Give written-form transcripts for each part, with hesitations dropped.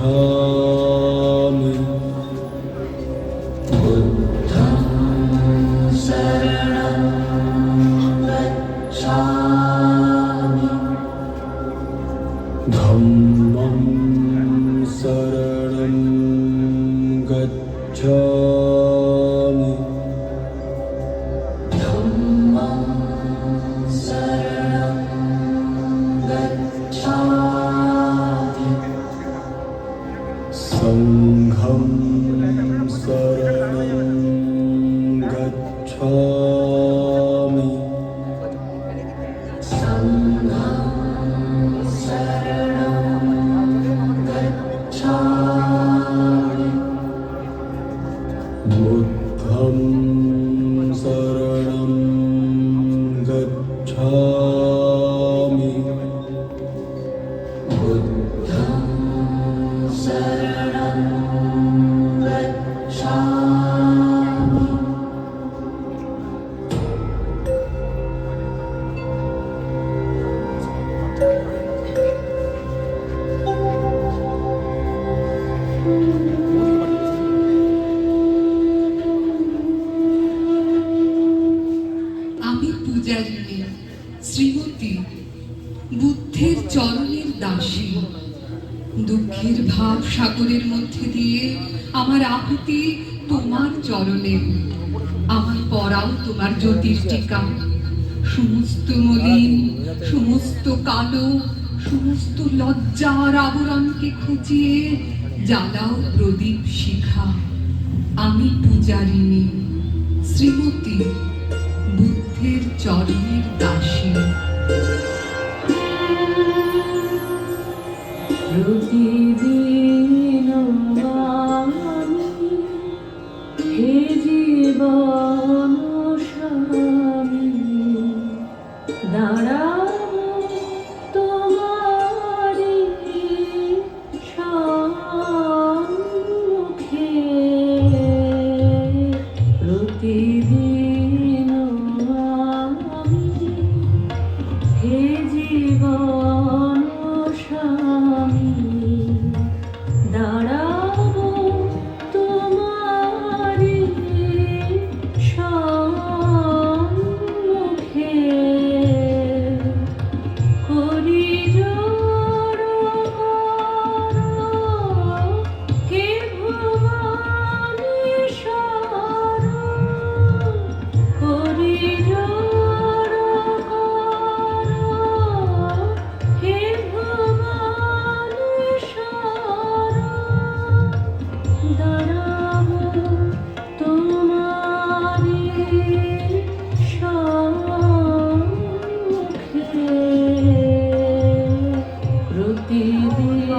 गच्छामि बुद्धं शरणं गच्छामि धम्मं शरणं गच्छामि धम्मं शरणं गच्छामि संघं शरणं गच्छामि संघं शरणं गच्छामि बुद्धं शरणं गच्छामि बुद्धं शरणं गच्छामि আমি পূজারিণী শ্রীমতী, বুদ্ধের চরণের দাসী। দুঃখের ভাব সাগরের মধ্যে দিয়ে আমার আহুতি তোমার চরণে। আমার পরাও তোমার জ্যোতির টিকা। সমস্ত মলিন, সমস্ত কালো, সমস্ত লজ্জার আবরণকে খুঁচিয়ে জ্বালাও প্রদীপ শিখা। আমি পূজারিণী শ্রীমতী, বুদ্ধের চরণের দাসী। প্রতিদিন আমি হে জীবন স্বামী দাঁড়াবো তোমারি সম্মুখে। প্রতিদিন আমি হে জীবন স্বামী দাঁড়াবো তোমারি সম্মুখে। করি জোড় হে ভুবনেশ্বর, করি জোড় হে ভুবনেশ্বর, দাঁড়াবো তোমারি সম্মুখে। প্রতিদিন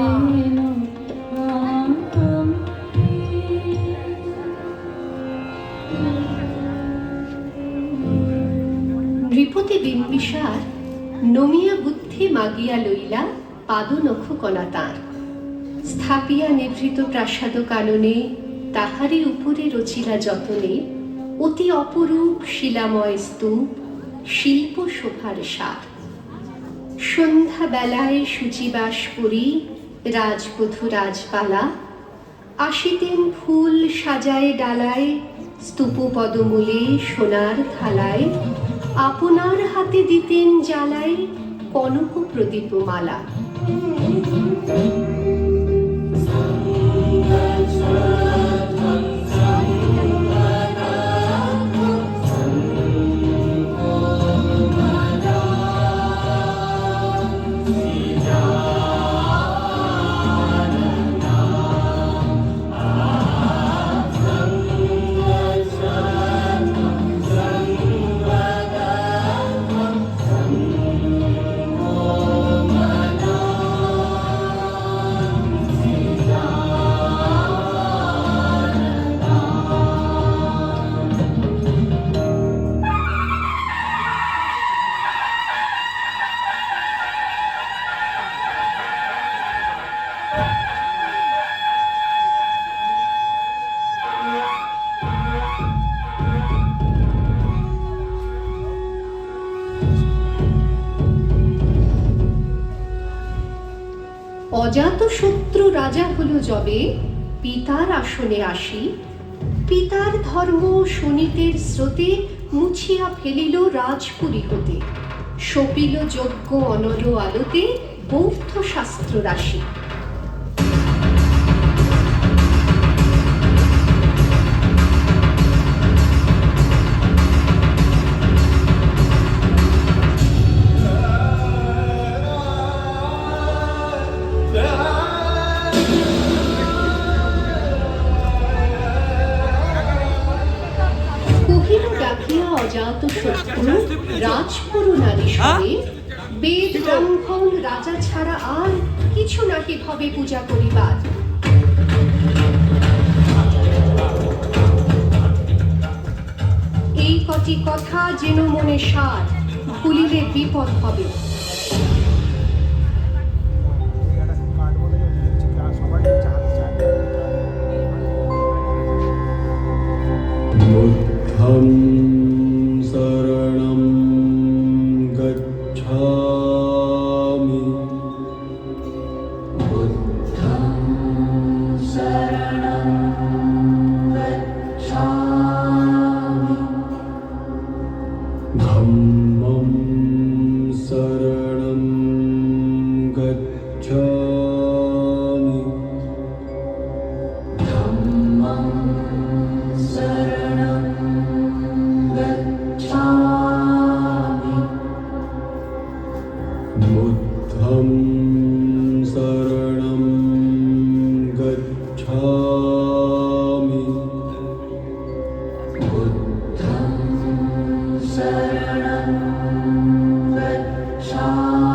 নৃপতি বিম্বিসার নমিয়া বুদ্ধি মাগিয়া লইলা পাদনখ কণা তাঁর। স্থাপিয়া নিভৃত প্রাসাদ কাননে তাহারি উপরে রচিলা যতনে অতি অপরূপ শিলাময় স্তূপ শিল্প শোভার সার। সন্ধ্যা বেলায় শুচিবাস করি রাজবধূ রাজপালা, আসিতেন ফুল সাজায় ডালায় স্তূপ পদমূলে সোনার থালায়, আপনার হাতে দিতেন জ্বালায় কনক প্রদীপমালা। অজাতশত্রু রাজা হলো যবে পিতার আসনে আসি, পিতার ধর্ম শোণিতের স্রোতে মুছিয়া ফেলিল রাজপুরী হতে, সপিল যজ্ঞ অনর আলোতে বৌদ্ধ শাস্ত্র রাশি। কহিল ডাকিয়া অজাতশত্রু রাজপুর নারী সবে, বেদ ব্রাহ্মণ রাজা ছাড়া আর কিছু নাহি ভবে পূজা করিবার। এই কটি কথা যেন মনে সার, ভুলিলে বিপদ হবে। बुद्धं शरणं गच्छामि। बुद्धं शरणं गच्छामि। धम्मं शरणं गच्छामि। धम्मं शरणं गच्छामि। बुद्धं शरणं गच्छामि। बुद्धं शरणं गच्छामि।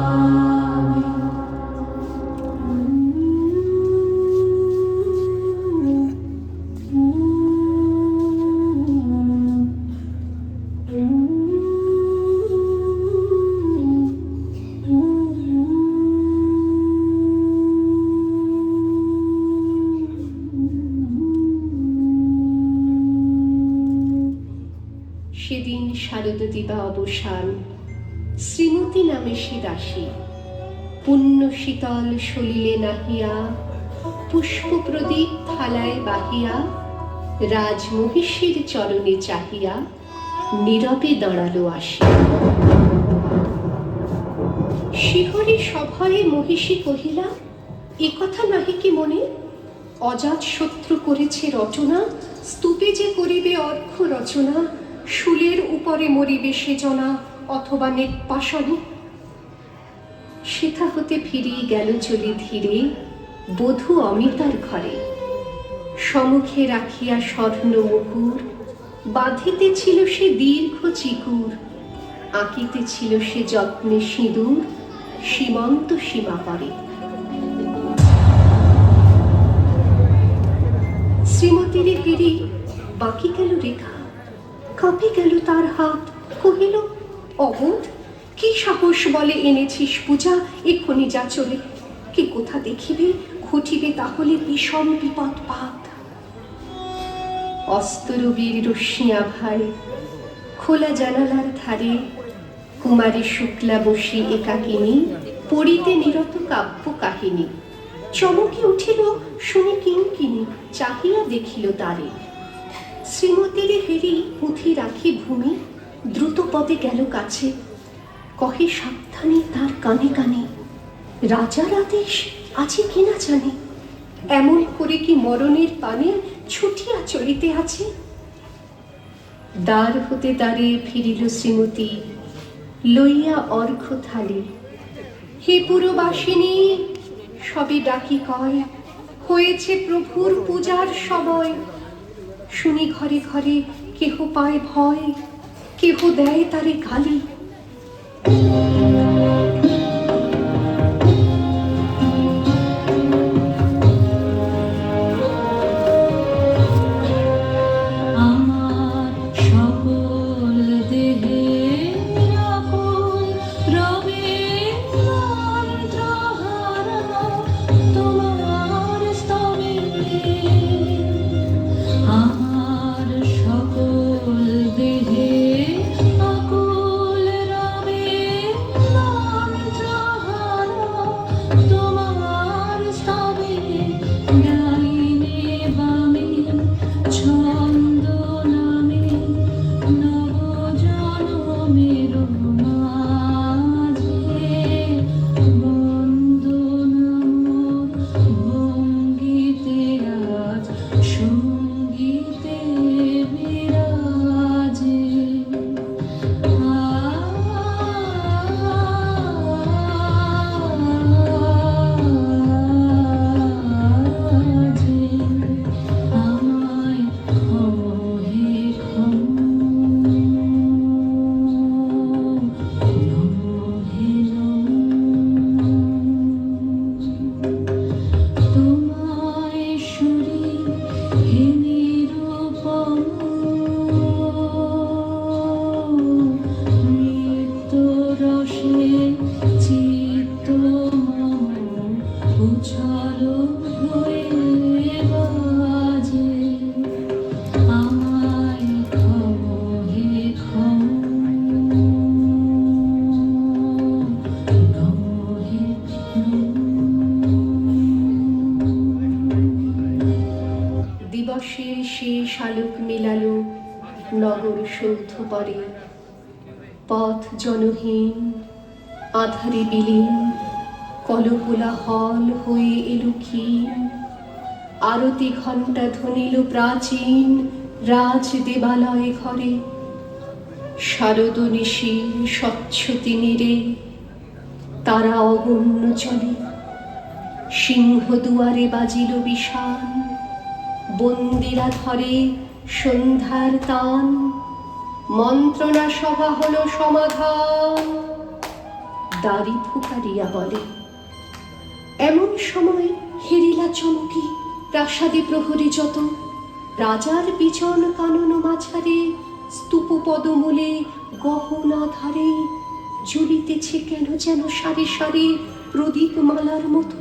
সেদিন শারদ দিবা অবসান, শ্রীমতী নামে সে দাসী, পুণ্য শীতল সলিলে নাহিয়া, পুষ্প প্রদীপ থালায় বাহিয়া, রাজমহিষীর চরণে চাহিয়া নীরবে দাঁড়ালো আসি। শিহরে সভয়ে মহিষী কহিলা, এ কথা নাহি কি মনে? অজাত শত্রু করেছে রচনা, স্তূপে যে করিবে অর্ঘ্য রচনা, শুলের উপরে মরিবে সে জনা, অথবা নেত্পাশনে। সেথা হতে ফিরিয়ে গেল চলি ধীরে, বধূ অমিতার ঘরে। সম্মুখে রাখিয়া স্বর্ণ মুকুর, বাঁধিতেছিল সে দীর্ঘ চিকুর, আঁকিতেছিল সে যত্নে সিঁদুর, সীমন্ত সীমা পরে। শ্রীমতীর ফিরি বাকি গেল রেখা, কাঁপে গেল তার হাত, কহিল, অবোধ, কি সাহস বলে এনেছিস পূজা, এক্ষুনি যা চলে। কি কোথা দেখিবে, ঘটিবে তাহলে বিষম বিপদ পাত। অস্তরবীর রশ্মি আভায় খোলা জানালার ধারে, কুমারী শুক্লা বসি একাকিনী, পড়িতে নিরত কাব্য কাহিনী। চমকে উঠিল শুনি কিঙ্কিনী, চাহিয়া দেখিল তারে। শ্রীমতীর হেরি পুঁথি রাখি ভূমি, দ্রুত পদে গেল কাছে, কহে সাবধানে তার কানে কানে, রাজার আদেশ আছে কিনা জানে, এমন করে কি মরণের পানে ছুটিয়া চলিতে আছে। দ্বার হতে দ্বারে ফিরিল শ্রীমতী, লইয়া অর্ঘ্য থালি। হে পুরবাসিনী, সবে ডাকি কয়, হয়েছে প্রভুর পূজার সময়। শুনি ঘরে ঘরে কেহ পায় ভয়, কেহ দেয় তারে গালি। ভালো হয়ে বাজে আমায় খাও হে খাও নাও হে দিবসের শেষ আলোক মেলালো নগর সৌধ পরে, পথ জনহীন আধারে বিলীন, কলকোলা হল হয়ে এলো ক্ষীণ। আরতি ঘণ্টা ধ্বনিল প্রাচীন রাজ দেবালয়ে ঘরে, শারদ নিশীর স্বচ্ছ তিমিরে তারা অগণ্য চলে। সিংহ দুয়ারে বাজিল বিষাণ, বন্দিরা ধরে সন্ধ্যার তান, মন্ত্রণা সভা হলো সমাধান। দাড়ি ফুকারিয়া বলে, এমন সময় হেরিলা চমকি প্রাসাদে প্রহরী যত, রাজার বিচন কানন মাঝারে স্তূপ পদমূলে গহনা ধারে জ্বলিতেছে কেন যেন সারি সারি প্রদীপ মালার মতো।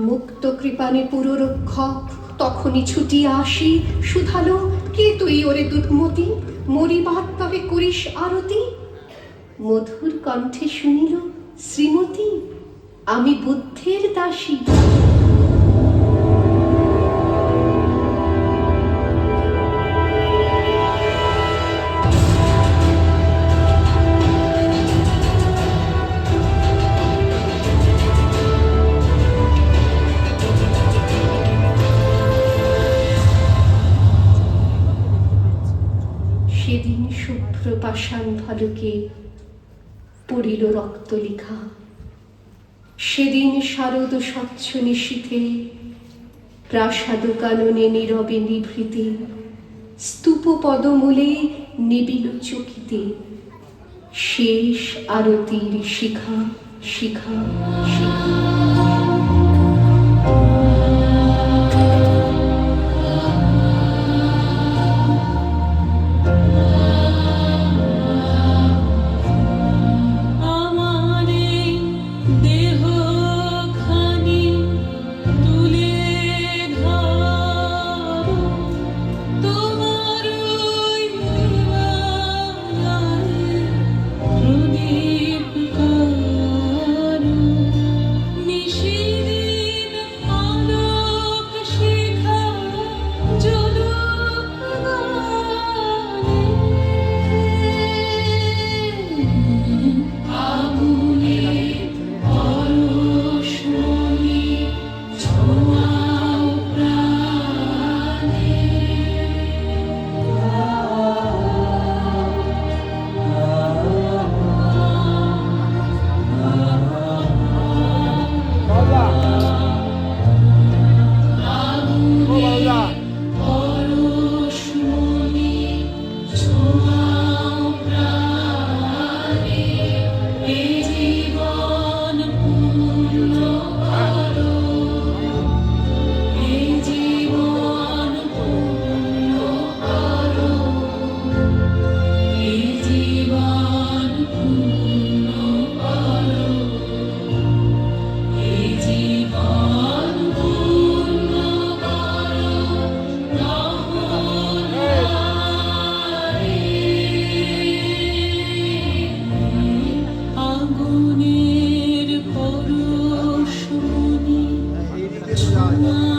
মুক্ত কৃপানে পুররক্ষক তখনই ছুটিয়া আসি, শুধালো, কে তুই ওরে দুধমতি, মরিবার তবে করিস আরতি। মধুর কণ্ঠে শুনিল, শ্রীমতী আমি বুদ্ধের দাসী। সেদিন শুভ্র পাষাণ ফলকে পড়িল রক্তলিখা, সেদিন শারদ স্বচ্ছ নিশীথে প্রাসাদ কাননে নীরবে নিভৃতে, স্তূপ পদমূলে নিবিল চকিতে শেষ আরতির শিখা শিখা শিখা। আগুনের পরশমণি ছোঁয়া